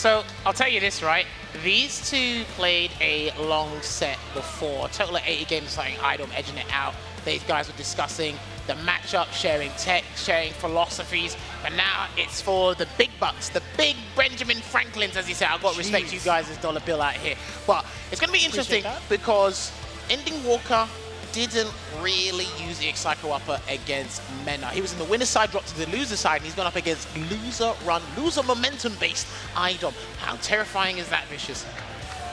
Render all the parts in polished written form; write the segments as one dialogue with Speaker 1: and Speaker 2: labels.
Speaker 1: So I'll tell you this, right? These two played a long set before. Total of 80 games, like iDom edging it out. These guys were discussing the matchup, sharing tech, sharing philosophies, but now it's for the big bucks, the big Benjamin Franklins, as you say. I've got respect to you guys as dollar bill out here. But it's going to be interesting because EndingWalker didn't really use the Psycho Upper against Mena. He was in the winner's side, dropped to the loser side, and he's gone up against loser run, loser momentum-based iDom. How terrifying is that, Vicious?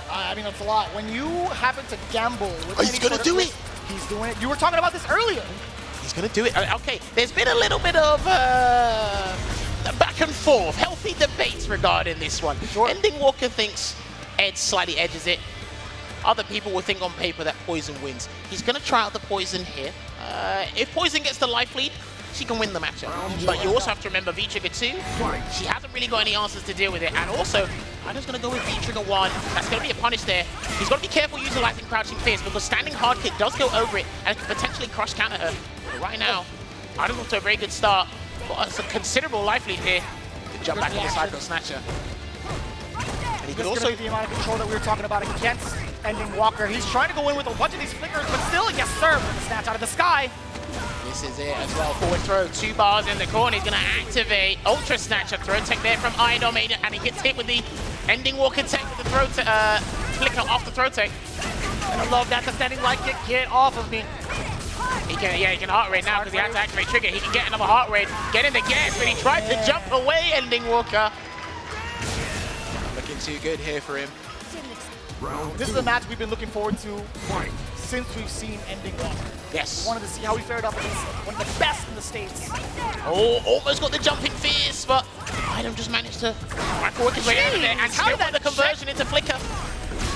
Speaker 2: I mean, it's a lot. When you happen to gamble with
Speaker 1: he's going to do it.
Speaker 2: He's doing it. You were talking about this earlier.
Speaker 1: He's going to do it. Okay, there's been a little bit of back and forth, healthy debates regarding this one.
Speaker 2: Sure.
Speaker 1: EndingWalker thinks Ed slightly edges it. Other people will think on paper that Poison wins. He's going to try out the Poison here. If Poison gets the life lead, she can win the matchup. But you also have to remember V-Trigger 2, she hasn't really got any answers to deal with it. And also, I'm just going to go with V-Trigger 1. That's going to be a punish there. He's got to be careful utilizing Crouching Fierce because standing hard kick does go over it and can potentially crush counter her. But right now, iDom's off to a very good start. But it's a considerable life lead here. Good jump back into Cycle Snatcher. And he could also
Speaker 2: the amount of control that we were talking about against EndingWalker. He's trying to go in with a bunch of these flickers, but still gets served with the snatch out of the sky.
Speaker 1: This is it as well. Forward throw, 2 bars in the corner. He's going to activate Ultra Snatcher. Throw tech there from iDom, and he gets hit with the EndingWalker tech with the throw flicker off the throw tech.
Speaker 2: And I love that, the standing light kick. Get off of me.
Speaker 1: He can heart rate now because he has to activate trigger. He can get another heart rate, get in the gas, but he tried to jump away, EndingWalker. Looking too good here for him.
Speaker 2: This is a match we've been looking forward to since we've seen EndingWalker.
Speaker 1: Yes.
Speaker 2: Wanted to see how he fared up against one of the best in the States.
Speaker 1: Oh, almost got the jumping fierce, but iDom just managed to work his way out of there and still got the conversion into flicker.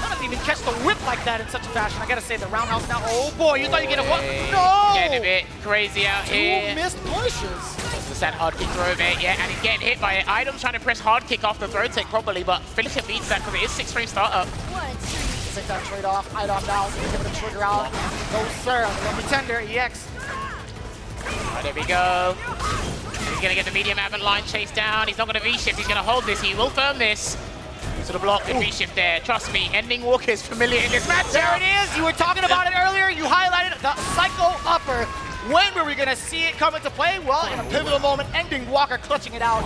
Speaker 2: Doesn't even catch the whip like that in such a fashion. I gotta say, the roundhouse now. Oh boy, you thought you get a what? No!
Speaker 1: Getting a bit crazy out here.
Speaker 2: 2 missed pushes.
Speaker 1: That's the sad hard kick throw bait, yeah, and he's getting hit by it. iDom's trying to press hard kick off the throw tech properly, but flicker beats that because it is 6-frame startup.
Speaker 2: Take that trade off. iDom down. Give it a trigger out. No sir. The pretender EX.
Speaker 1: Right, there we go. He's gonna get the medium avant line chased down. He's not gonna V-shift. He's gonna hold this. He will firm this. To the block and V-shift there. Trust me, EndingWalker is familiar in this match.
Speaker 2: There it is. You were talking about it earlier. You highlighted the Psycho Upper. When were we gonna see it come into play? Well, in a pivotal moment, EndingWalker clutching it out.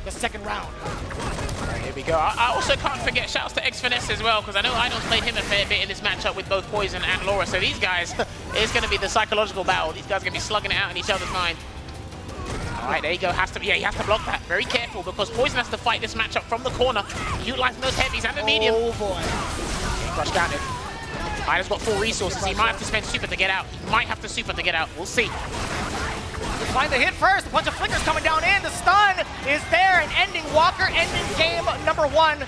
Speaker 2: The second round.
Speaker 1: Here we go. I also can't forget shouts to X-Finesse as well, because I know iDom's played him a fair bit in this matchup with both Poison and Laura. So these guys, it's going to be the psychological battle. These guys are going to be slugging it out in each other's mind. All right, there you go. He has to block that. Very careful, because Poison has to fight this matchup from the corner, utilizing those heavies and the medium.
Speaker 2: Oh boy.
Speaker 1: Crush counted. iDom's got full resources. He might have to spend super to get out. He might have to super to get out. We'll see.
Speaker 2: Find the hit first. A bunch of flickers coming down in. The stun is there, and EndingWalker ending game number 1.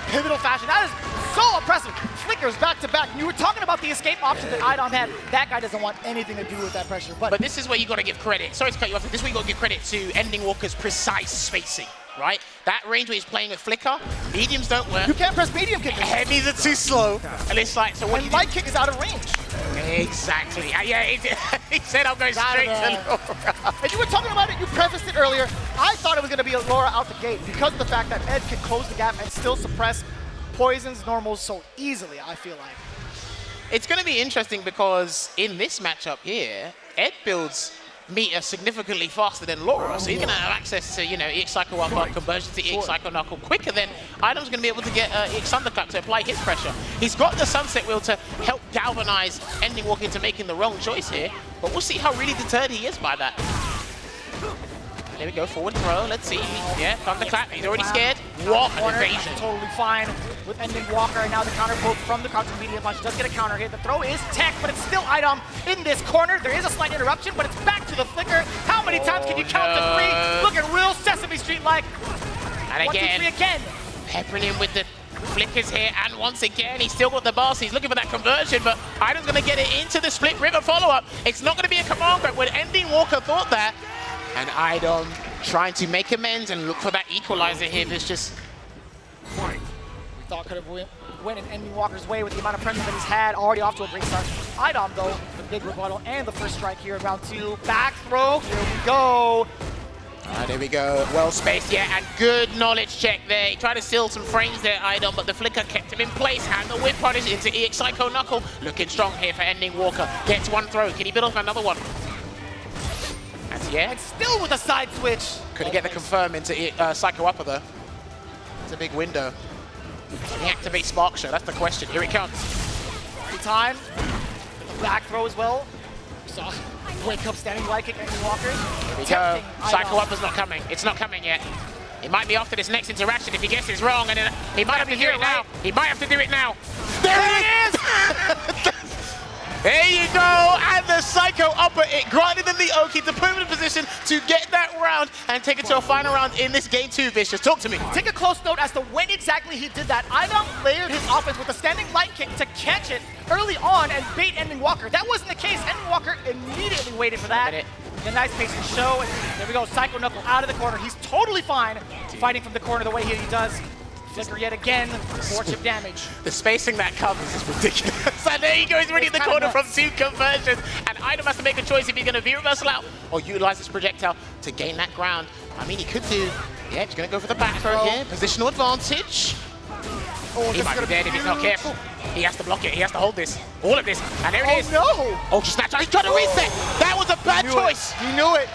Speaker 2: Pivotal fashion. That is so impressive. Flickers back to back. You were talking about the escape option that iDom had. That guy doesn't want anything to do with that pressure. But
Speaker 1: this is where you got to give credit. Sorry to cut you off. This is where you got to give credit to EndingWalker's precise spacing. Right? That range where he's playing with flicker, mediums don't work.
Speaker 2: You can't press medium kick.
Speaker 1: Heavies are too slow. And it's like, so when
Speaker 2: light kick is out of range.
Speaker 1: Exactly. Yeah, he said I'm going straight to Laura.
Speaker 2: And you were talking about it, you prefaced it earlier. I thought it was going to be a Laura out the gate because of the fact that Ed can close the gap and still suppress Poison's normals so easily, I feel like.
Speaker 1: It's going to be interesting because in this matchup here, Ed builds meter significantly faster than Laura, so he's going to have access to, EX Psycho Upper, conversion to EX Psycho Knuckle quicker than iDom's going to be able to get EX Undercut to apply his pressure. He's got the Sunset Wheel to help galvanize EndingWalker into making the wrong choice here, but we'll see how really deterred he is by that. There we go, forward throw, let's see. Yeah, thunderclap, he's already scared. What an evasion.
Speaker 2: Totally fine with EndingWalker, and now the counter poke from the counter medium punch does get a counter hit. The throw is tech, but it's still iDom in this corner. There is a slight interruption, but it's back to the flicker. How many times can you count to 3? Looking real Sesame Street-like.
Speaker 1: And again,
Speaker 2: 1, 2, 3 again.
Speaker 1: Peppering him with the flickers here, and once again, he's still got the boss. He's looking for that conversion, but iDom's going to get it into the Split River follow-up. It's not going to be a command grab when EndingWalker thought that. And iDom trying to make amends and look for that equalizer here. There's just...
Speaker 2: We thought could have went in EndingWalker's way with the amount of pressure that he's had, already off to a great start. iDom, though, the big rebuttal and the first strike here in round 2. Back throw, here we go.
Speaker 1: There we go. Well spaced, yeah, and good knowledge check there. He tried to steal some frames there, iDom, but the flicker kept him in place. And the whip punish into EX Psycho Knuckle. Looking strong here for EndingWalker. Gets one throw. Can he build off another one? That's yeah.
Speaker 2: And still with a side switch.
Speaker 1: Couldn't get the confirm into Psycho Upper though. It's a big window. Can he activate Spark Show? That's the question. Here it comes.
Speaker 2: Time. The back throw as well. So, wake up standing like it, EndingWalker.
Speaker 1: Here we go. Psycho Upper's not coming. It's not coming yet. It might be after this next interaction if he guesses wrong, and then he might have to do it now. He might have to do it now. There it is! There you go, and the Psycho Upper, it granted them the Oki to put him in a position to get that round and take it to a final round in this game 2, Vicious. Talk to me.
Speaker 2: Take a close note as to when exactly he did that. iDom layered his offense with a standing light kick to catch it early on and bait EndingWalker. That wasn't the case. EndingWalker immediately waited for that. A nice pace and show, and there we go, Psycho Knuckle out of the corner. He's totally fine fighting from the corner the way he does. Flicker yet again, 4-chip damage. The
Speaker 1: spacing that covers is ridiculous. And there he goes, already in the corner from 2 conversions. And iDom has to make a choice if he's going to V-reversal out or utilize his projectile to gain that ground. I mean, he could do, yeah, he's going to go for the back throw here. Positional advantage. Oh, he might be dead if he's not careful. He has to block it. He has to hold this. All of this. And there it is.
Speaker 2: No!
Speaker 1: Ultra Snatch. He's trying to reset. That was a bad choice.
Speaker 2: He knew it.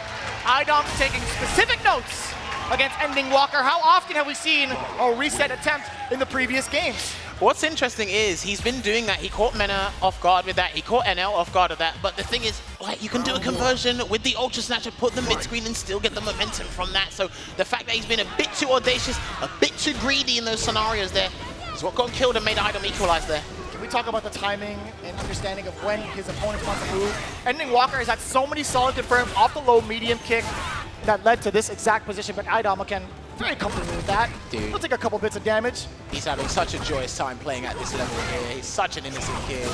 Speaker 2: iDom taking specific notes against EndingWalker. How often have we seen a reset attempt in the previous games?
Speaker 1: What's interesting is he's been doing that. He caught Mena off guard with that. He caught NL off guard with that. But the thing is, like, you can do a conversion with the Ultra Snatcher, put the mid-screen and still get the momentum from that. So the fact that he's been a bit too audacious, a bit too greedy in those scenarios there is what got him killed and made iDom equalize there.
Speaker 2: Can we talk about the timing and understanding of when his opponent wants to move? EndingWalker has had so many solid confirms off the low medium kick that led to this exact position, but iDom again, very comfortable with that.
Speaker 1: Dude.
Speaker 2: He'll take a couple bits of damage.
Speaker 1: He's having such a joyous time playing at this level here. He's such an innocent kid.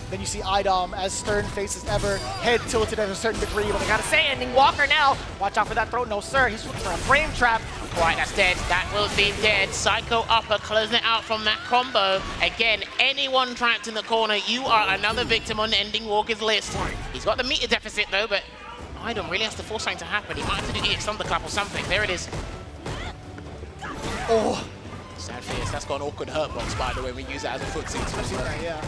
Speaker 2: Then you see iDom, as stern face as ever, head tilted at a certain degree, but I gotta say, EndingWalker now, watch out for that throw. No, sir, he's looking for a frame trap.
Speaker 1: Quite, that's dead. That will be dead. Psycho Upper closing it out from that combo. Again, anyone trapped in the corner, you are another victim on EndingWalker's list. He's got the meter deficit though, but iDom really has to force something to happen. He might have to do EX Thunderclap or something. There it is. Oh, sad face. That's got an awkward hurt box, by the way. We use that as a footsie.
Speaker 2: Yeah.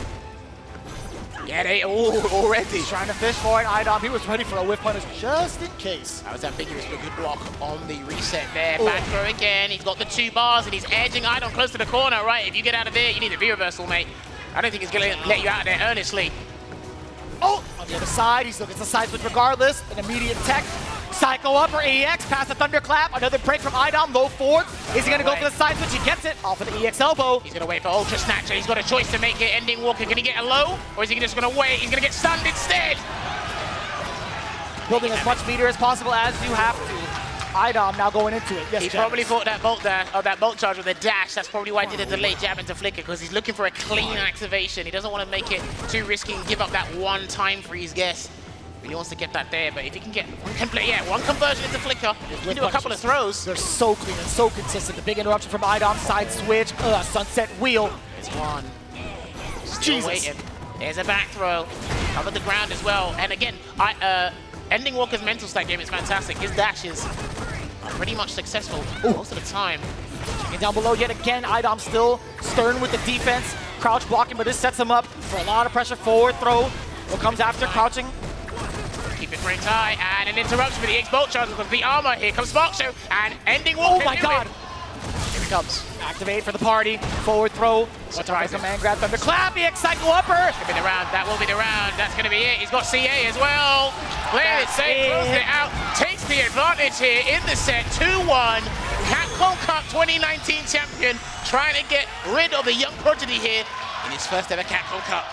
Speaker 1: Yeah, they already.
Speaker 2: He's trying to fish for it. iDom, he was ready for a whip punish just in case.
Speaker 1: That was ambiguous, but good block on the reset there. Back throw again. He's got the 2 bars and he's edging iDom close to the corner. Right, if you get out of there, you need a V-reversal, mate. I don't think he's going to let you out of there earnestly.
Speaker 2: Oh, on the other side, he still gets the side switch regardless. An immediate tech. Psycho Upper, EX, past the Thunderclap. Another break from iDom, low forward. Is he going to go for the side switch? He gets it. Off of the EX elbow.
Speaker 1: He's going to wait for Ultra Snatcher. He's got a choice to make it. EndingWalker, can he get a low? Or is he just going to wait? He's going to get stunned instead.
Speaker 2: Building as much meter as possible as you have to. iDom now going into it. Yes,
Speaker 1: he probably thought that bolt charge with a dash. That's probably why he did a delayed jab into Flicker, because he's looking for a clean activation. He doesn't want to make it too risky and give up that one time freeze guess. Really wants to get that there, but if he can get one conversion into Flicker, he can do a couple of throws.
Speaker 2: They're so clean and so consistent. The big interruption from iDom, side switch, sunset wheel.
Speaker 1: It's one. Still waiting. There's a back throw. Covered the ground as well. And again, EndingWalker's mental stat game is fantastic. His dashes are pretty much successful most of the time.
Speaker 2: And down below yet again, iDom still stern with the defense. Crouch blocking, but this sets him up for a lot of pressure. Forward throw. What comes after? Crouching.
Speaker 1: Keep it framed high, and an interruption with the EX Bolt Charge because the armor. Here comes Spark Show, and EndingWalker.
Speaker 2: Oh my god!
Speaker 1: Here it comes.
Speaker 2: Activate for the party. Forward throw.
Speaker 1: Surprise.
Speaker 2: Command grab, Thunderclap, EX Psycho Upper.
Speaker 1: Should be the round. That will be the round. That's going to be it. He's got CA as well. Plays it safe, closes it out. Takes the advantage here in the set. 2-1. Capcom Cup 2019 champion trying to get rid of the young prodigy here in his first ever Capcom Cup.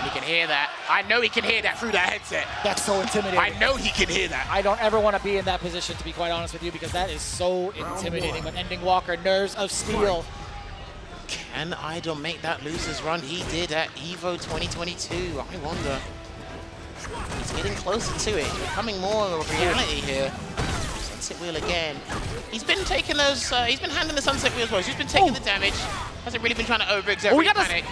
Speaker 1: You can hear that. I know he can hear that through that headset.
Speaker 2: That's so intimidating.
Speaker 1: I know he can hear that.
Speaker 2: I don't ever want to be in that position, to be quite honest with you, because that is so intimidating. When EndingWalker, nerves of steel.
Speaker 1: Can iDom make that loser's run he did at EVO 2022? I wonder. He's getting closer to it. It's becoming more of a reality here. Sunset wheel again. He's been taking those, he's been handling the sunset wheels well. He's been taking the damage. Hasn't really been trying to overexert.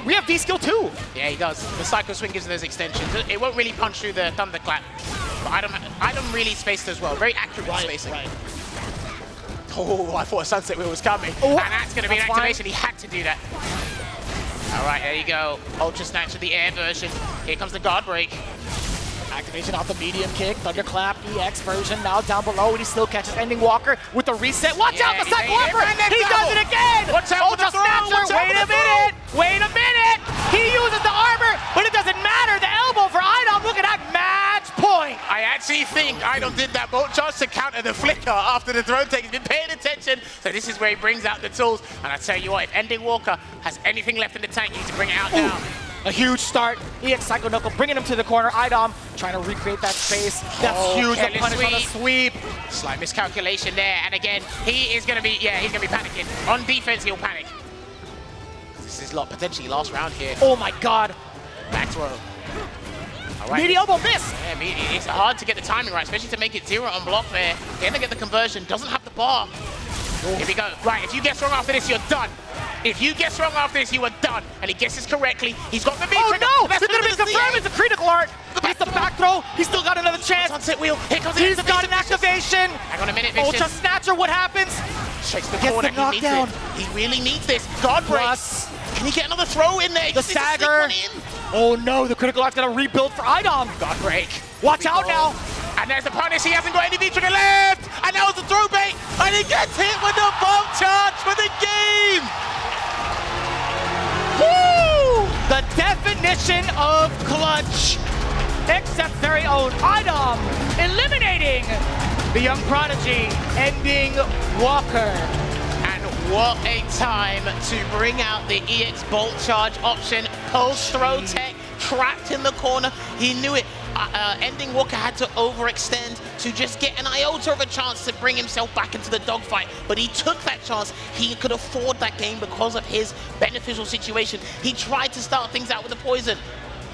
Speaker 2: We have V-skill too.
Speaker 1: Yeah, he does. The Psycho Swing gives him those extensions. It won't really punch through the Thunderclap. But iDom really spaced as well. Very accurate with spacing. Oh, I thought a sunset wheel was coming.
Speaker 2: Oh,
Speaker 1: and that's going to be an activation.
Speaker 2: Fine.
Speaker 1: He had to do that. All right, there you go. Ultra Snatch of the air version. Here comes the guard break.
Speaker 2: Activation off the medium kick, Thunderclap EX version now down below, and he still catches EndingWalker with the reset. Watch out, the second Walker! He does it again!
Speaker 1: Watch out,
Speaker 2: Ultra Snatcher! Wait a minute! He uses the armor, but it doesn't matter. The elbow for iDom. Look at that match point.
Speaker 1: I actually think iDom did that bolt charge to counter the flicker after the throw take. He's been paying attention, so this is where he brings out the tools. And I tell you what, if EndingWalker has anything left in the tank, you need to bring it out now.
Speaker 2: A huge start. EX Psycho Knuckle bringing him to the corner. iDom trying to recreate that space. That's huge. The punish on the sweep.
Speaker 1: Slight miscalculation there. And again, he is going to be, he's going to be panicking. On defense, he'll panic. This is potentially last round here.
Speaker 2: Oh my God.
Speaker 1: Back throw. All right.
Speaker 2: Meaty elbow miss.
Speaker 1: Yeah, it's hard to get the timing right, especially to make it 0 on block there. Going to get the conversion. Doesn't have the bar. Here we go. Right, if you guess wrong after this, you're done. If you guess wrong after this, you are done. And he guesses correctly. He's got the V trigger.
Speaker 2: Oh no! That's going to be confirmed. It's a critical art. It's the back throw. He's still got another chance.
Speaker 1: Sunset wheel. Here comes
Speaker 2: He's got an activation.
Speaker 1: Hang on a minute, Vicious.
Speaker 2: Ultra Snatcher, what happens?
Speaker 1: Shakes the
Speaker 2: Gets
Speaker 1: corner.
Speaker 2: the knockdown.
Speaker 1: He really needs this. Guard break. Can he get another throw in there?
Speaker 2: The stagger. Oh no, the critical art's going to rebuild for iDom.
Speaker 1: Guard break.
Speaker 2: Watch out now.
Speaker 1: And there's the punish. He hasn't got any V trigger left. And that was the throw bait. And he gets hit with the bolt charge for the game.
Speaker 2: Woo! The definition of clutch. Except's very own iDom eliminating the young prodigy, EndingWalker.
Speaker 1: And what a time to bring out the EX bolt charge option. Post throw tech trapped in the corner. He knew it. EndingWalker had to overextend to just get an iota of a chance to bring himself back into the dogfight, but he took that chance. He could afford that game because of his beneficial situation. He tried to start things out with the poison.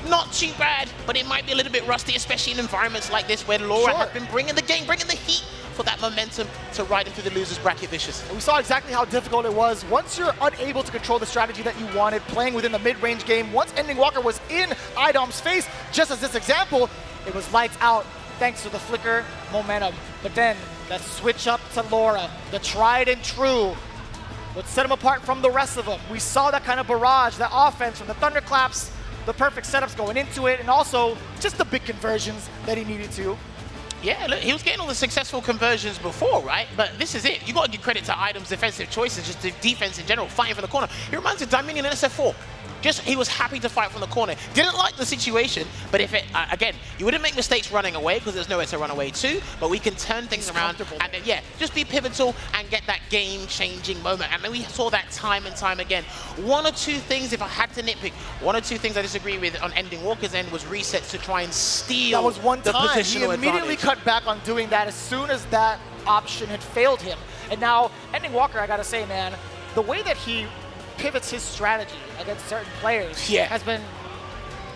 Speaker 1: Not too bad, but it might be a little bit rusty, especially in environments like this where Laura has been bringing the game, bringing the heat for that momentum to ride him through the loser's bracket. Vicious.
Speaker 2: We saw exactly how difficult it was. Once you're unable to control the strategy that you wanted, playing within the mid-range game, once EndingWalker was in iDom's face, just as this example, it was lights out thanks to the flicker momentum. But then that switch up to Laura, the tried and true, what set him apart from the rest of them. We saw that kind of barrage, that offense from the thunderclaps, the perfect setups going into it, and also just the big conversions that he needed to.
Speaker 1: Yeah, look, he was getting all the successful conversions before, right? But this is it. You got to give credit to iDom's defensive choices, just the defense in general, fighting for the corner. He reminds me of Dominion in SF4. Just, he was happy to fight from the corner. Didn't like the situation, but if it, again, you wouldn't make mistakes running away because there's nowhere to run away to, but we can turn things around and then, yeah, just be pivotal and get that game-changing moment. And then we saw that time and time again. One or two things, if I had to nitpick, one or two things I disagree with on EndingWalker's end was resets to try and steal
Speaker 2: that was one
Speaker 1: the
Speaker 2: time.
Speaker 1: positional
Speaker 2: He immediately
Speaker 1: advantage.
Speaker 2: cut back on doing that as soon as that option had failed him. And now, EndingWalker, I gotta say, man, the way that he pivots his strategy against certain players has been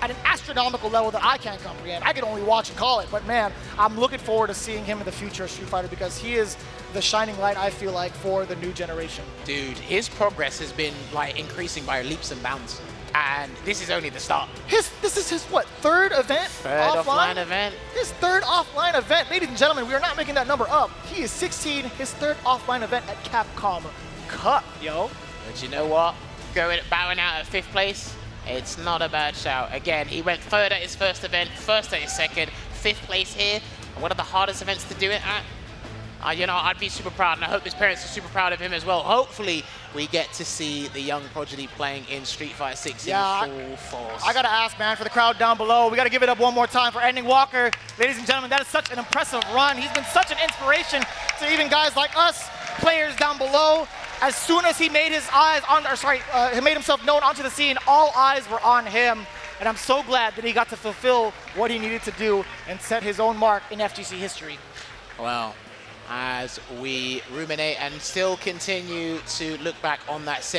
Speaker 2: at an astronomical level that I can't comprehend. I can only watch and call it, but man, I'm looking forward to seeing him in the future of Street Fighter because he is the shining light, I feel like, for the new generation.
Speaker 1: Dude, his progress has been like increasing by leaps and bounds. And this is only the start.
Speaker 2: This is his, what, third event?
Speaker 1: Third offline event.
Speaker 2: His third offline event. Ladies and gentlemen, we are not making that number up. He is 16, his third offline event at Capcom Cup, yo.
Speaker 1: But you know what? Bowing out at 5th place, it's not a bad shout. Again, he went third at his first event, first at his second, 5th place here. One of the hardest events to do it at. You know, I'd be super proud, and I hope his parents are super proud of him as well. Hopefully, we get to see the young prodigy playing in Street Fighter 6 in full force.
Speaker 2: I gotta ask, man, for the crowd down below, we gotta give it up one more time for EndingWalker. Ladies and gentlemen, that is such an impressive run. He's been such an inspiration to even guys like us, players down below. As soon as he made his eyes on, he made himself known onto the scene, all eyes were on him. And I'm so glad that he got to fulfill what he needed to do and set his own mark in FGC history.
Speaker 1: Well, as we ruminate and still continue to look back on that set,